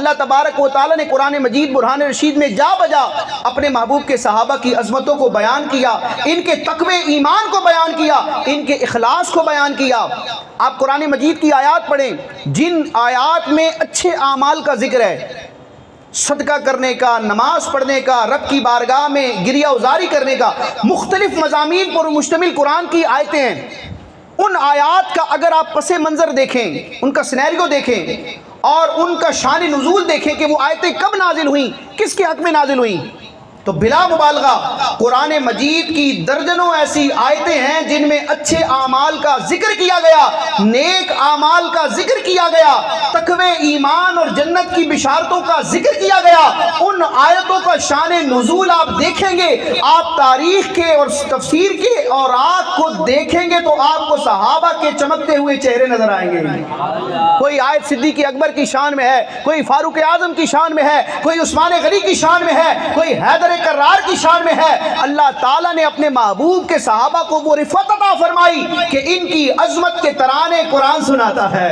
اللہ تبارک و تعالی نے قرآن مجید برہان رشید میں جا بجا اپنے محبوب کے صحابہ کی عظمتوں کو بیان کیا، ان کے تقوی ایمان کو بیان کیا، ان کے اخلاص کو بیان کیا۔ آپ قرآن مجید کی آیات پڑھیں، جن آیات میں اچھے اعمال کا ذکر ہے، صدقہ کرنے کا، نماز پڑھنے کا، رب کی بارگاہ میں گریہ ازاری کرنے کا، مختلف مضامین پر مشتمل قرآن کی آیتیں ہیں، ان آیات کا اگر آپ پس منظر دیکھیں، ان کا سینیریو دیکھیں اور ان کا شان نزول دیکھیں کہ وہ آیتیں کب نازل ہوئیں، کس کے حق میں نازل ہوئیں، تو بلا مبالغہ قرآن مجید کی درجنوں ایسی آیتیں ہیں جن میں اچھے اعمال کا ذکر کیا گیا، نیک اعمال کا ذکر کیا گیا، تقوی ایمان اور جنت کی بشارتوں کا ذکر کیا گیا۔ ان آیتوں کا شان نزول آپ دیکھیں گے، آپ تاریخ کے اور تفسیر کے اوراق کو دیکھیں گے تو آپ کو صحابہ کے چمکتے ہوئے چہرے نظر آئیں گے۔ کوئی آیت صدیق اکبر کی شان میں ہے، کوئی فاروق اعظم کی شان میں ہے، کوئی عثمان غنی کی شان میں ہے، کوئی حیدر کرار کی شان میں ہے۔ اللہ تعالیٰ نے اپنے محبوب کے صحابہ کو وہ رفعت عطا فرمائی کہ ان کی عظمت کے ترانے قرآن سناتا ہے۔